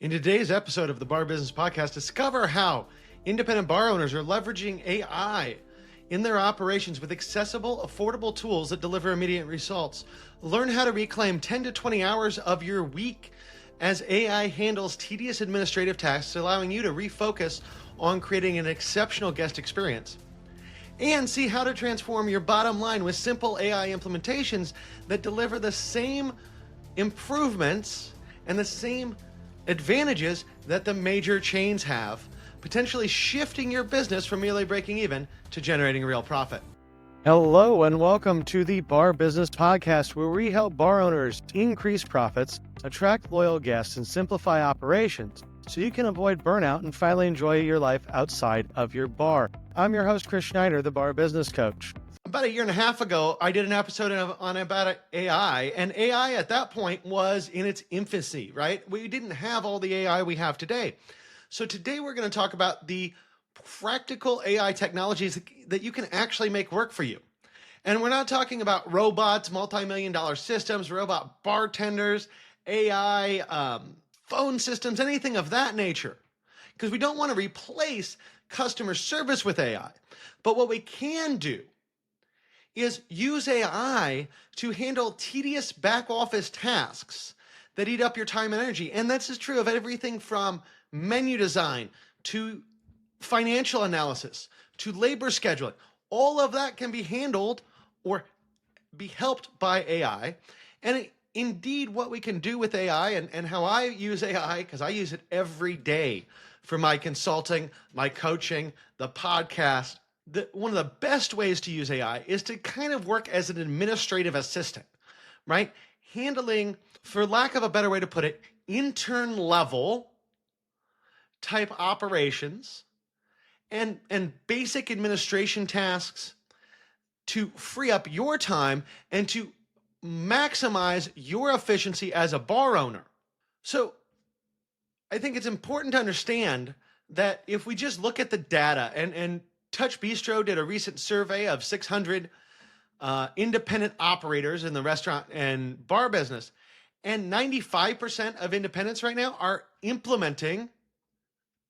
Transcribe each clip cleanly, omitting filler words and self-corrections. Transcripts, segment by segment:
In today's episode of the Bar Business Podcast, discover how independent bar owners are leveraging AI in their operations with accessible, affordable tools that deliver immediate results. Learn how to reclaim 10 to 20 hours of your week as AI handles tedious administrative tasks, allowing you to refocus on creating an exceptional guest experience. And see how to transform your bottom line with simple AI implementations that deliver the same improvements and the same advantages that the major chains have, potentially shifting your business from merely breaking even to generating real profit. Hello and welcome to the Bar Business Podcast, where we help bar owners increase profits, attract loyal guests, and simplify operations so you can avoid burnout and finally enjoy your life outside of your bar. I'm your host, Chris Schneider, the Bar Business Coach. About a year and a half ago, I did an episode on about AI, and AI at that point was in its infancy, right? We didn't have all the AI we have today. So today we're going to talk about the practical AI technologies that you can actually make work for you. And we're not talking about robots, multi-million-dollar systems, robot bartenders, AI, phone systems, anything of that nature, because we don't want to replace customer service with AI. But what we can do is use AI to handle tedious back office tasks that eat up your time and energy. And that's just true of everything from menu design to financial analysis to labor scheduling. All of that can be handled or be helped by AI. And indeed, what we can do with AI and how I use AI, because I use it every day for my consulting, my coaching, the podcast. One of the best ways to use AI is to kind of work as an administrative assistant, right? Handling, for lack of a better way to put it, intern level type operations and basic administration tasks to free up your time and to maximize your efficiency as a bar owner. So I think it's important to understand that if we just look at the data and Touch Bistro did a recent survey of 600 independent operators in the restaurant and bar business, and 95% of independents right now are implementing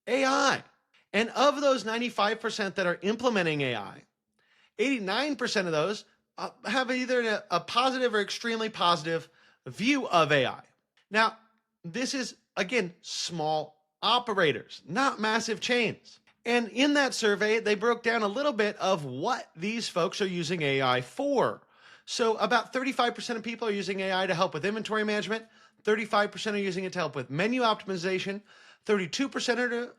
AI. And of those 95% that are implementing AI, 89% of those have either a positive or extremely positive view of AI. Now, this is, again, small operators, not massive chains. And in that survey, they broke down a little bit of what these folks are using AI for. So about 35% of people are using AI to help with inventory management, 35% are using it to help with menu optimization, 32%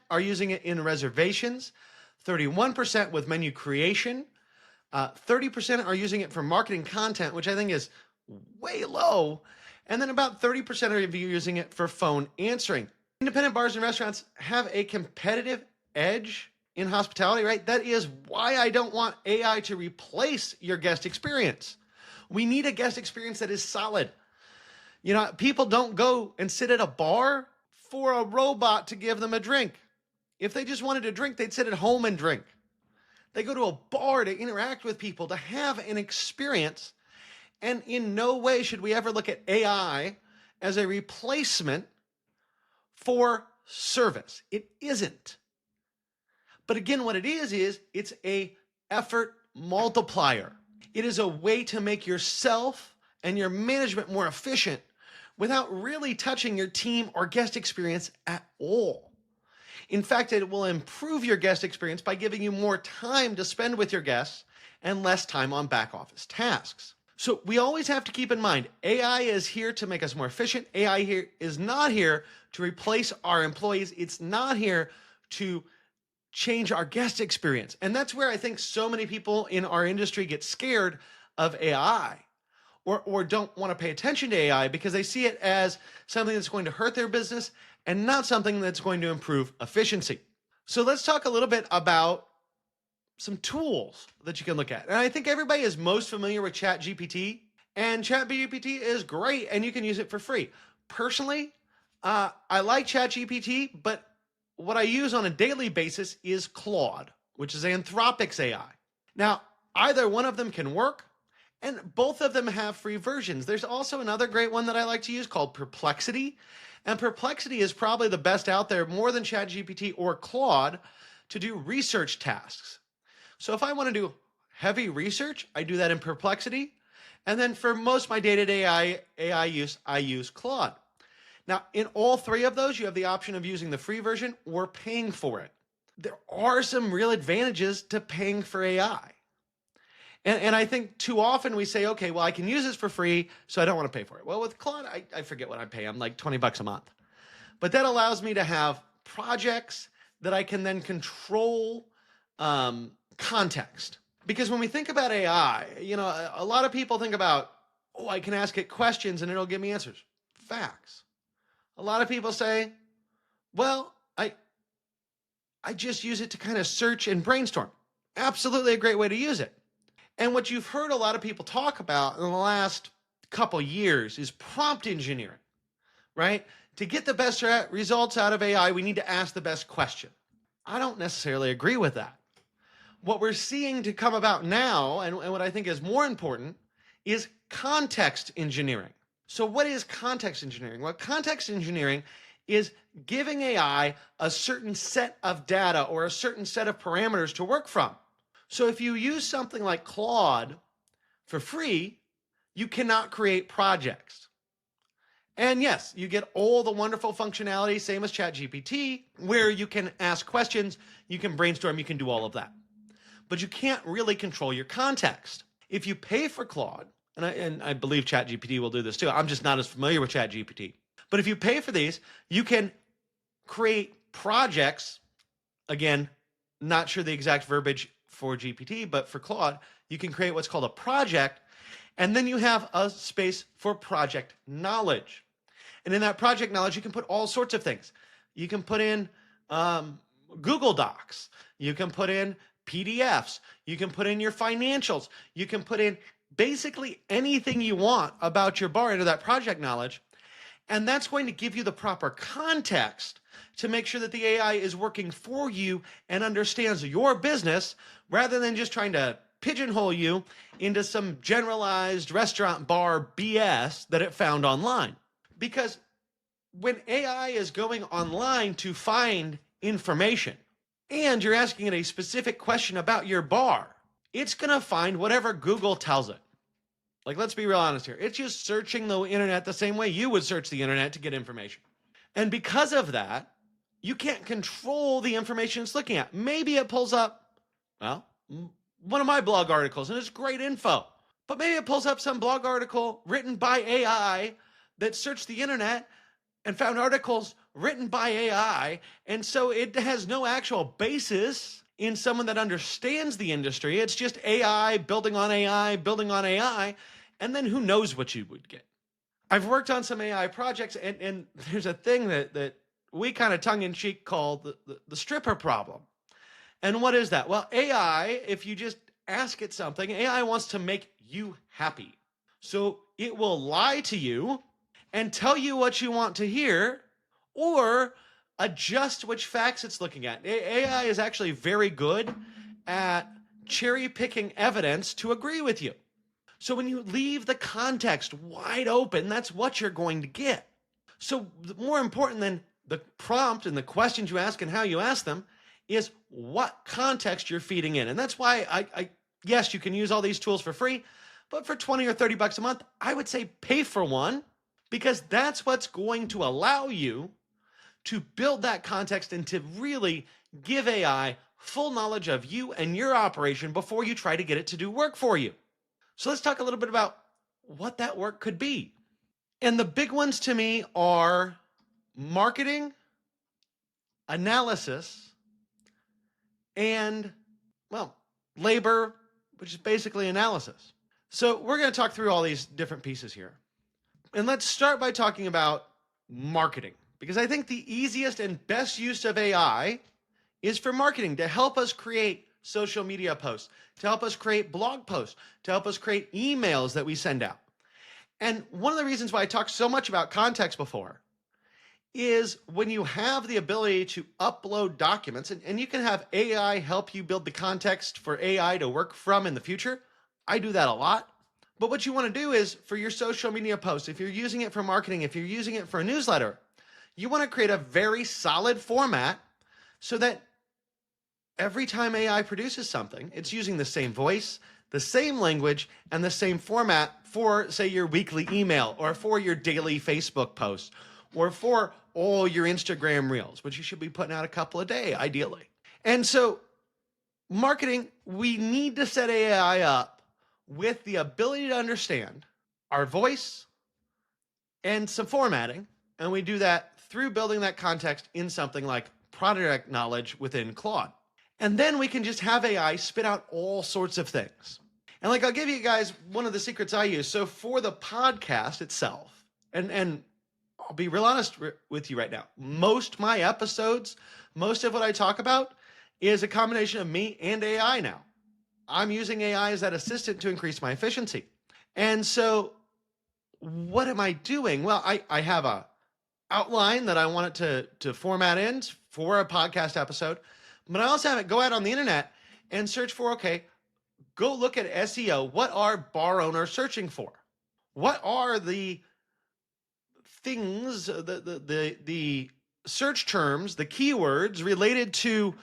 are using it in reservations, 31% with menu creation, 30% are using it for marketing content, which I think is way low, and then about 30% are using it for phone answering. Independent bars and restaurants have a competitive edge in hospitality, right? That is why I don't want AI to replace your guest experience. We need a guest experience that is solid. You know, people don't go and sit at a bar for a robot to give them a drink. If they just wanted to drink, they'd sit at home and drink. They go to a bar to interact with people, to have an experience. And in no way should we ever look at AI as a replacement for service. It isn't. But again, what it is it's a effort multiplier. It is a way to make yourself and your management more efficient without really touching your team or guest experience at all. In fact, it will improve your guest experience by giving you more time to spend with your guests and less time on back office tasks. So we always have to keep in mind, AI is here to make us more efficient. AI here is not here to replace our employees. It's not here to change our guest experience. And that's where I think so many people in our industry get scared of AI or don't want to pay attention to AI because they see it as something that's going to hurt their business and not something that's going to improve efficiency. So let's talk a little bit about some tools that you can look at. And I think everybody is most familiar with ChatGPT, and ChatGPT is great and you can use it for free. Personally, I like ChatGPT, but what I use on a daily basis is Claude, which is Anthropic's AI. Now, either one of them can work, and both of them have free versions. There's also another great one that I like to use called Perplexity, And Perplexity is probably the best out there, more than ChatGPT or Claude, to do research tasks. So if I want to do heavy research, I do that in Perplexity. And then for most of my day-to-day AI use, I use Claude. Now, in all three of those, you have the option of using the free version or paying for it. There are some real advantages to paying for AI. And I think too often we say, okay, well, I can use this for free, so I don't want to pay for it. Well, with Claude, I forget what I pay. I'm like $20 a month. But that allows me to have projects that I can then control context. Because when we think about AI, a lot of people think about, oh, I can ask it questions and it'll give me answers. Facts. A lot of people say, well, I just use it to kind of search and brainstorm. Absolutely a great way to use it. And what you've heard a lot of people talk about in the last couple years is prompt engineering, right? To get the best results out of AI, we need to ask the best question. I don't necessarily agree with that. What we're seeing to come about now, and what I think is more important, is context engineering. So what is context engineering? Well, context engineering is giving AI a certain set of data or a certain set of parameters to work from. So if you use something like Claude for free, you cannot create projects. And yes, you get all the wonderful functionality, same as ChatGPT, where you can ask questions, you can brainstorm, you can do all of that. But you can't really control your context. If you pay for Claude, and I believe ChatGPT will do this too, I'm just not as familiar with ChatGPT. But if you pay for these, you can create projects. Again, not sure the exact verbiage for GPT, but for Claude, you can create what's called a project, and then you have a space for project knowledge. And in that project knowledge, you can put all sorts of things. You can put in Google Docs. You can put in PDFs. You can put in your financials. You can put in basically anything you want about your bar into that project knowledge. And that's going to give you the proper context to make sure that the AI is working for you and understands your business rather than just trying to pigeonhole you into some generalized restaurant bar BS that it found online. Because when AI is going online to find information and you're asking it a specific question about your bar, it's going to find whatever Google tells it. Like, let's be real honest here. It's just searching the internet the same way you would search the internet to get information. And because of that, you can't control the information it's looking at. Maybe it pulls up, well, one of my blog articles, and it's great info. But maybe it pulls up some blog article written by AI that searched the internet and found articles written by AI. And so it has no actual basis in someone that understands the industry. It's just AI building on AI, building on AI. And then who knows what you would get. I've worked on some AI projects, and there's a thing that we kind of tongue-in-cheek call the stripper problem. And what is that? Well, AI, if you just ask it something, AI wants to make you happy. So it will lie to you and tell you what you want to hear, or adjust which facts it's looking at. AI is actually very good at cherry-picking evidence to agree with you. So when you leave the context wide open, that's what you're going to get. So more important than the prompt and the questions you ask and how you ask them is what context you're feeding in. And that's why yes, you can use all these tools for free, but for 20 or 30 bucks a month, I would say pay for one, because that's what's going to allow you to build that context and to really give AI full knowledge of you and your operation before you try to get it to do work for you. So let's talk a little bit about what that work could be. And the big ones to me are marketing, analysis, and, well, labor, which is basically analysis. So we're going to talk through all these different pieces here. And let's start by talking about marketing, because I think the easiest and best use of AI is for marketing, to help us create social media posts, to help us create blog posts, to help us create emails that we send out. And one of the reasons why I talked so much about context before is when you have the ability to upload documents, and you can have AI help you build the context for AI to work from in the future. I do that a lot. But what you want to do is, for your social media posts, if you're using it for marketing, if you're using it for a newsletter, You want to create a very solid format so that every time AI produces something, it's using the same voice, the same language, and the same format for, say, your weekly email or for your daily Facebook posts or for all your Instagram reels, which you should be putting out a couple a day, ideally. And so marketing, we need to set AI up with the ability to understand our voice and some formatting. And we do that through building that context in something like product knowledge within Claude. And then we can just have AI spit out all sorts of things. And like, I'll give you guys one of the secrets I use. So for the podcast itself, and I'll be real honest with you right now, most my episodes, most of what I talk about is a combination of me and AI now. I'm using AI as that assistant to increase my efficiency. And so what am I doing? Well, I have a outline that I want it to format in for a podcast episode, but I also have it go out on the internet and search for, okay, go look at SEO. What are bar owners searching for? What are the things, the search terms, the keywords related to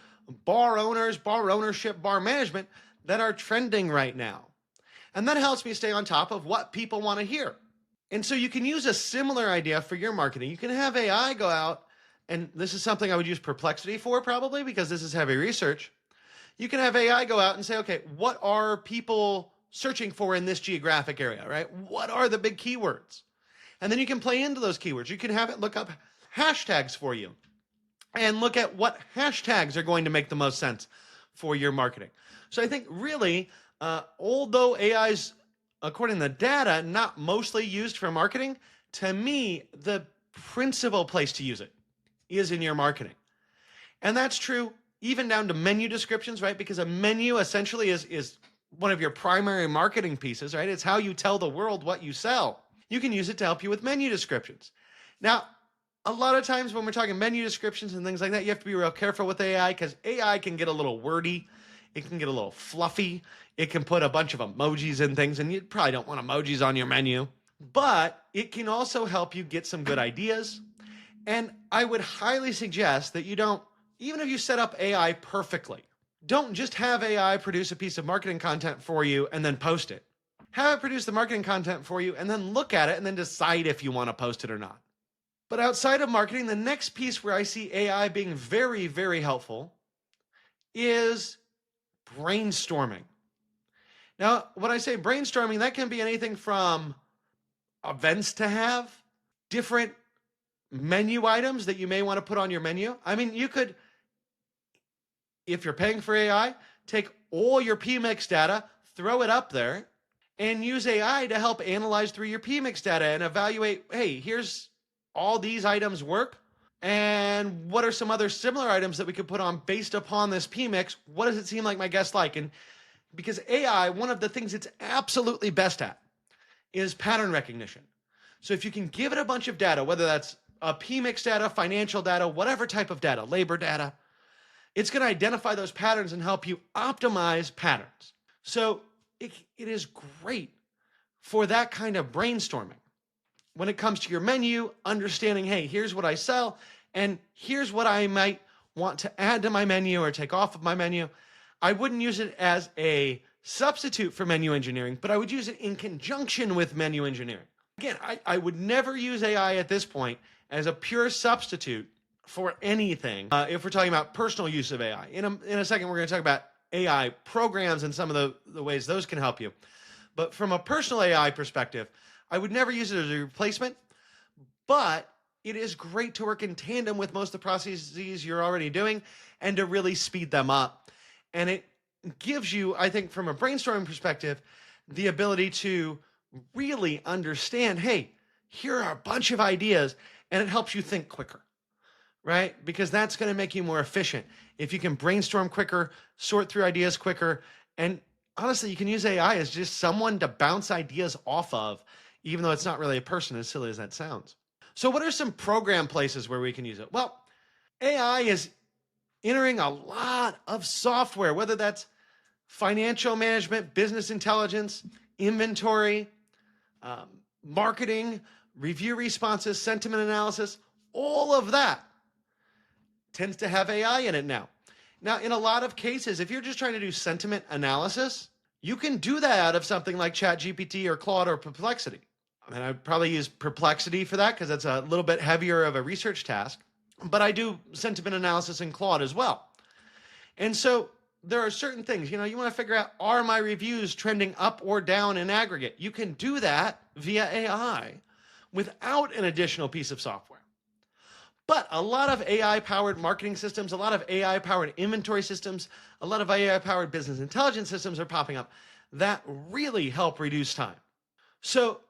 bar owners, bar ownership, bar management that are trending right now? And that helps me stay on top of what people want to hear. And so you can use a similar idea for your marketing. You can have AI go out, and this is something I would use Perplexity for probably because this is heavy research. You can have AI go out and say, okay, what are people searching for in this geographic area, right? What are the big keywords? And then you can play into those keywords. You can have it look up hashtags for you and look at what hashtags are going to make the most sense for your marketing. So I think really, although AI's, according to the data, not mostly used for marketing, to me, the principal place to use it is in your marketing. And that's true even down to menu descriptions, right? Because a menu essentially is one of your primary marketing pieces, right? It's how you tell the world what you sell. You can use it to help you with menu descriptions. Now, a lot of times when we're talking menu descriptions and things like that, you have to be real careful with AI because AI can get a little wordy. It can get a little fluffy. It can put a bunch of emojis and things, and you probably don't want emojis on your menu. But it can also help you get some good ideas. And I would highly suggest that you don't, even if you set up AI perfectly, don't just have AI produce a piece of marketing content for you and then post it. Have it produce the marketing content for you and then look at it and then decide if you want to post it or not. But outside of marketing, the next piece where I see AI being very, very helpful is brainstorming. Now, when I say brainstorming, that can be anything from events to have, different menu items that you may want to put on your menu. I mean, you could, if you're paying for AI, take all your PMix data, throw it up there, and use AI to help analyze through your PMix data and evaluate, hey, here's all these items work, and what are some other similar items that we could put on based upon this PMix? What does it seem like my guests like? And because AI, one of the things it's absolutely best at is pattern recognition. So if you can give it a bunch of data, whether that's a PMix data, financial data, whatever type of data, labor data, it's going to identify those patterns and help you optimize patterns. So it is great for that kind of brainstorming. When it comes to your menu, understanding, hey, here's what I sell, and here's what I might want to add to my menu or take off of my menu. I wouldn't use it as a substitute for menu engineering, but I would use it in conjunction with menu engineering. Again, I would never use AI at this point as a pure substitute for anything. If we're talking about personal use of AI. In a second, we're going to talk about AI programs and some of the ways those can help you. But from a personal AI perspective, I would never use it as a replacement, but it is great to work in tandem with most of the processes you're already doing and to really speed them up. And it gives you, I think, from a brainstorming perspective, the ability to really understand, hey, here are a bunch of ideas, and it helps you think quicker, right? Because that's going to make you more efficient. If you can brainstorm quicker, sort through ideas quicker, and honestly, you can use AI as just someone to bounce ideas off of, even though it's not really a person, as silly as that sounds. So what are some program places where we can use it? Well, AI is entering a lot of software, whether that's financial management, business intelligence, inventory, marketing, review responses, sentiment analysis, all of that tends to have AI in it now. Now, in a lot of cases, if you're just trying to do sentiment analysis, you can do that out of something like ChatGPT or Claude or Perplexity. I mean, I'd probably use Perplexity for that because that's a little bit heavier of a research task, but I do sentiment analysis in Claude as well. And so there are certain things, you want to figure out, are my reviews trending up or down in aggregate? You can do that via AI without an additional piece of software. But a lot of AI-powered marketing systems, a lot of AI-powered inventory systems, a lot of AI-powered business intelligence systems are popping up that really help reduce time. So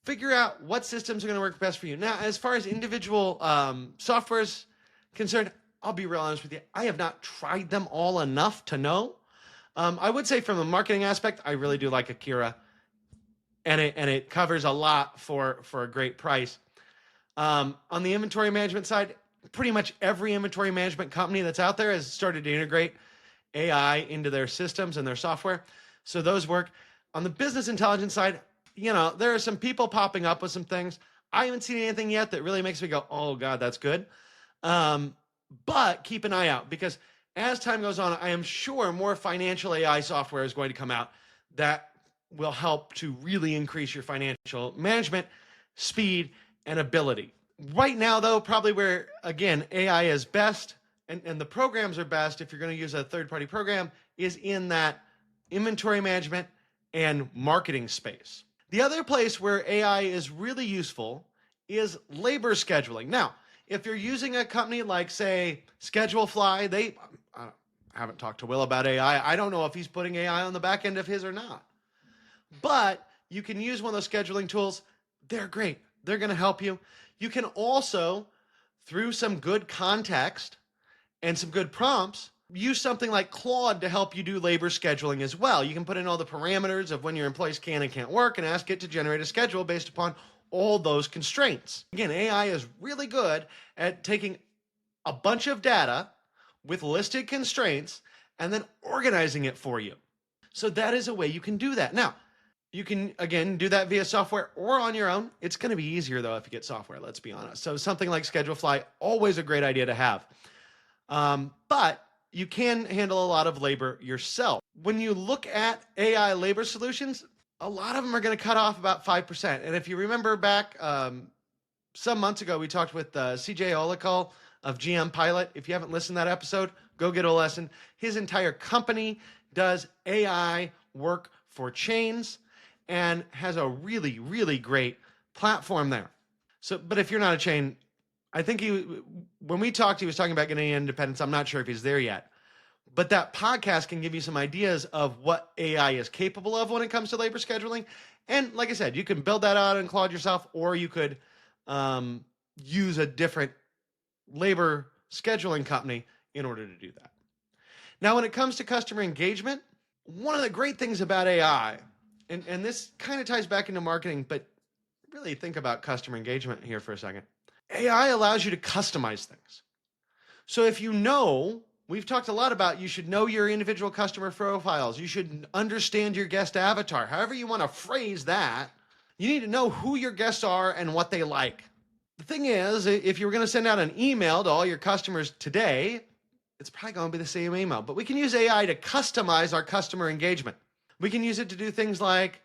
figure out what systems are going to work best for you. Now, as far as individual software is concerned, I'll be real honest with you. I have not tried them all enough to know. I would say from a marketing aspect, I really do like Akira, and it covers a lot for a great price. On the inventory management side, pretty much every inventory management company that's out there has started to integrate AI into their systems and their software. So those work. On the business intelligence side, there are some people popping up with some things. I haven't seen anything yet that really makes me go, oh God, that's good. But keep an eye out, because as time goes on, I am sure more financial AI software is going to come out that will help to really increase your financial management speed and ability. Right now, though, probably where, again, AI is best and the programs are best, if you're going to use a third-party program, is in that inventory management and marketing space. The other place where AI is really useful is labor scheduling. Now, if you're using a company like, say, Schedulefly, I haven't talked to Will about AI. I don't know if he's putting AI on the back end of his or not. But you can use one of those scheduling tools. They're great. They're going to help you. You can also, through some good context and some good prompts, use something like Claude to help you do labor scheduling as well. You can put in all the parameters of when your employees can and can't work and ask it to generate a schedule based upon all those constraints. Again, AI is really good at taking a bunch of data with listed constraints and then organizing it for you. So that is a way you can do that. Now, you can, again, do that via software or on your own. It's going to be easier, though, if you get software, let's be honest. So something like Schedulefly, always a great idea to have. But you can handle a lot of labor yourself. When you look at AI labor solutions, a lot of them are going to cut off about 5%. And if you remember back some months ago, we talked with CJ Olikal of GM Pilot. If you haven't listened to that episode, go get a lesson. His entire company does AI work for chains and has a really, really great platform there. So, but if you're not a chain, I think when we talked, he was talking about getting independence. I'm not sure if he's there yet. But that podcast can give you some ideas of what AI is capable of when it comes to labor scheduling. And like I said, you can build that out in Claude yourself, or you could use a different labor scheduling company in order to do that. Now, when it comes to customer engagement, one of the great things about AI, and this kind of ties back into marketing, but really think about customer engagement here for a second. AI allows you to customize things. So if we've talked a lot about, you should know your individual customer profiles. You should understand your guest avatar. However you want to phrase that, you need to know who your guests are and what they like. The thing is, if you were going to send out an email to all your customers today, it's probably going to be the same email. But we can use AI to customize our customer engagement. We can use it to do things like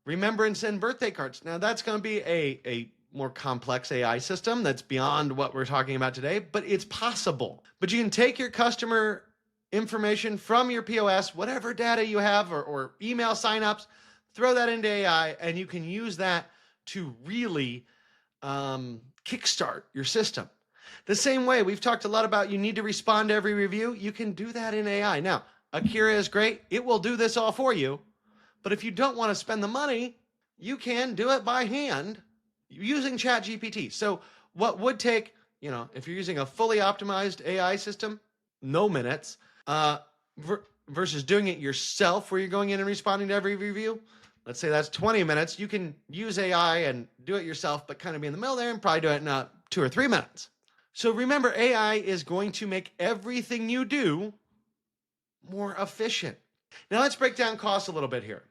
remember and send birthday cards. Now, that's going to be a more complex AI system that's beyond what we're talking about today, but it's possible. But you can take your customer information from your POS, whatever data you have, or email signups, throw that into AI, and you can use that to really kickstart your system. The same way, we've talked a lot about you need to respond to every review. You can do that in AI. Now, Akira is great. It will do this all for you. But if you don't want to spend the money, you can do it by hand using ChatGPT. So what would take, if you're using a fully optimized AI system, no minutes, versus doing it yourself where you're going in and responding to every review, let's say that's 20 minutes, you can use AI and do it yourself, but kind of be in the middle there and probably do it in 2 or 3 minutes. So remember, AI is going to make everything you do more efficient. Now let's break down costs a little bit here.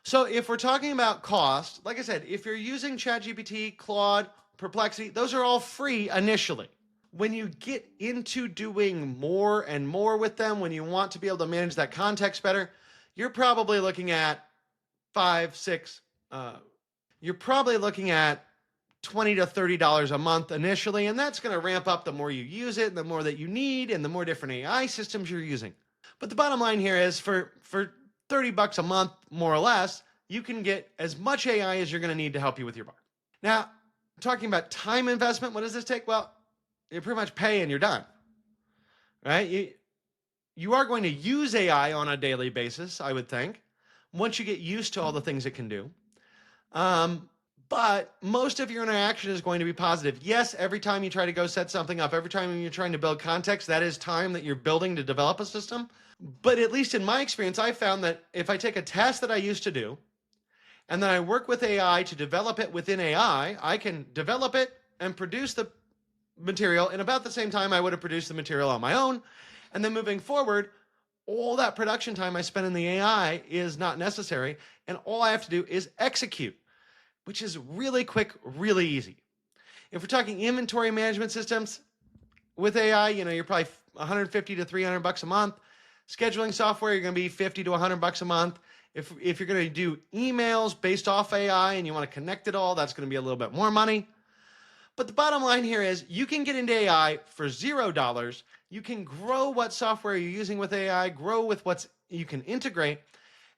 So if we're talking about cost, like I said, if you're using ChatGPT, Claude, Perplexity, those are all free initially. When you get into doing more and more with them, when you want to be able to manage that context better, you're probably looking at five, six, you're probably looking at $20 to $30 a month initially, and that's going to ramp up the more you use it, and the more that you need, and the more different AI systems you're using. But the bottom line here is for $30 a month, more or less, you can get as much AI as you're going to need to help you with your bar. Now, talking about time investment, what does this take? Well, you pretty much pay and you're done, right? You are going to use AI on a daily basis, I would think, once you get used to all the things it can do. But most of your interaction is going to be positive. Yes, every time you try to go set something up, every time you're trying to build context, that is time that you're building to develop a system. But at least in my experience, I found that if I take a task that I used to do, and then I work with AI to develop it within AI, I can develop it and produce the material in about the same time I would have produced the material on my own. And then moving forward, all that production time I spend in the AI is not necessary. And all I have to do is execute, which is really quick, really easy. If we're talking inventory management systems with AI, you're probably $150 to $300 a month. Scheduling software, you're going to be $50 to $100 a month. If you're going to do emails based off AI and you want to connect it all, that's going to be a little bit more money. But the bottom line here is you can get into AI for $0. You can grow what software you're using with AI, grow with what you can integrate.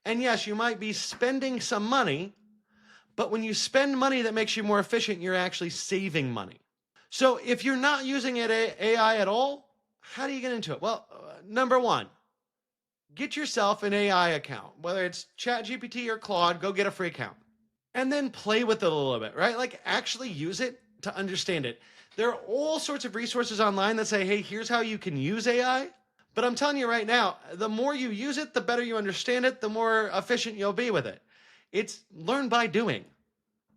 And yes, you might be spending some money, but when you spend money that makes you more efficient, you're actually saving money. So if you're not using AI at all, how do you get into it? Well, number one, get yourself an AI account, whether it's ChatGPT or Claude, go get a free account. And then play with it a little bit, right? Like actually use it to understand it. There are all sorts of resources online that say, hey, here's how you can use AI. But I'm telling you right now, the more you use it, the better you understand it, the more efficient you'll be with it. It's learn by doing.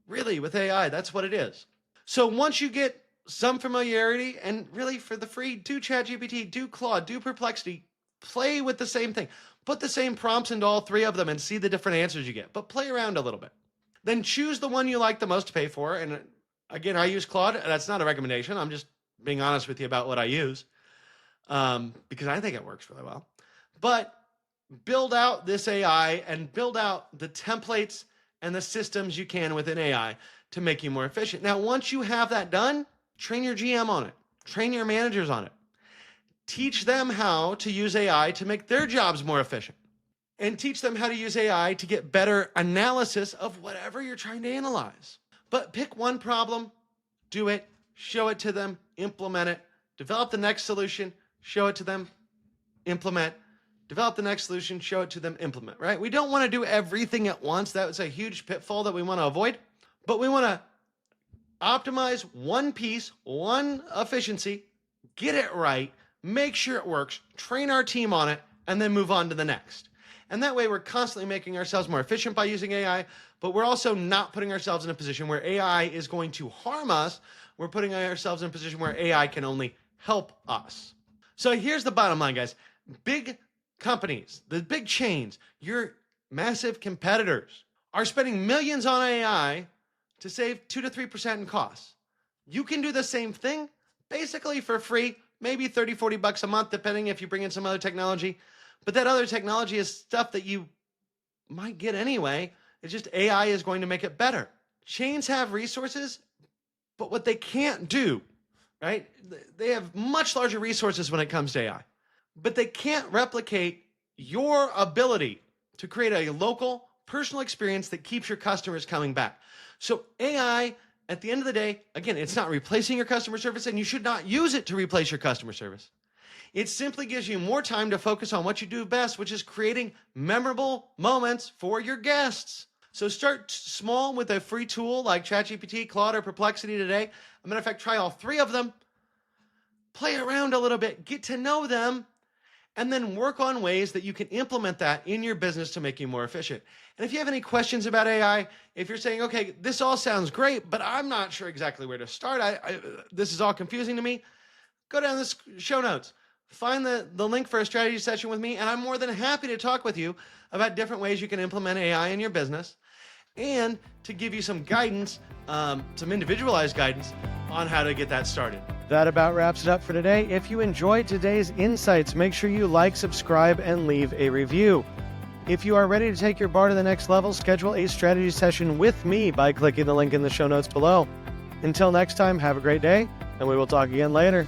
Really, with AI, that's what it is. So once you get some familiarity, and really for the free, do ChatGPT, do Claude, do Perplexity, play with the same thing. Put the same prompts into all three of them and see the different answers you get. But play around a little bit. Then choose the one you like the most to pay for. And again, I use Claude. That's not a recommendation. I'm just being honest with you about what I use because I think it works really well. But build out this AI and build out the templates and the systems you can within AI to make you more efficient. Now, once you have that done, train your GM on it. Train your managers on it. Teach them how to use AI to make their jobs more efficient. And teach them how to use AI to get better analysis of whatever you're trying to analyze. But pick one problem, do it, show it to them, implement it, develop the next solution, show it to them, implement, develop the next solution, show it to them, implement, right? We don't want to do everything at once. That's a huge pitfall that we want to avoid. But we want to optimize one piece, one efficiency, get it right, make sure it works, train our team on it, and then move on to the next. And that way we're constantly making ourselves more efficient by using AI, but we're also not putting ourselves in a position where AI is going to harm us. We're putting ourselves in a position where AI can only help us. So here's the bottom line, guys. Big companies, the big chains, your massive competitors are spending millions on AI to save 2 to 3% in costs. You can do the same thing basically for free, maybe $30, $40 a month, depending if you bring in some other technology. But that other technology is stuff that you might get anyway. It's just AI is going to make it better. Chains have resources, but what they can't do, right? They have much larger resources when it comes to AI, but they can't replicate your ability to create a local, personal experience that keeps your customers coming back. So AI, at the end of the day, again, it's not replacing your customer service, and you should not use it to replace your customer service. It simply gives you more time to focus on what you do best, which is creating memorable moments for your guests. So start small with a free tool like ChatGPT, Claude, or Perplexity today. As a matter of fact, try all three of them. Play around a little bit, get to know them, and then work on ways that you can implement that in your business to make you more efficient. And if you have any questions about AI, if you're saying, okay, this all sounds great, but I'm not sure exactly where to start, this is all confusing to me, go down the show notes. Find the link for a strategy session with me, and I'm more than happy to talk with you about different ways you can implement AI in your business. and to give you some guidance, some individualized guidance on how to get that started. That about wraps it up for today. If you enjoyed today's insights, make sure you like, subscribe, and leave a review. If you are ready to take your bar to the next level, schedule a strategy session with me by clicking the link in the show notes below. Until next time, have a great day, and we will talk again later.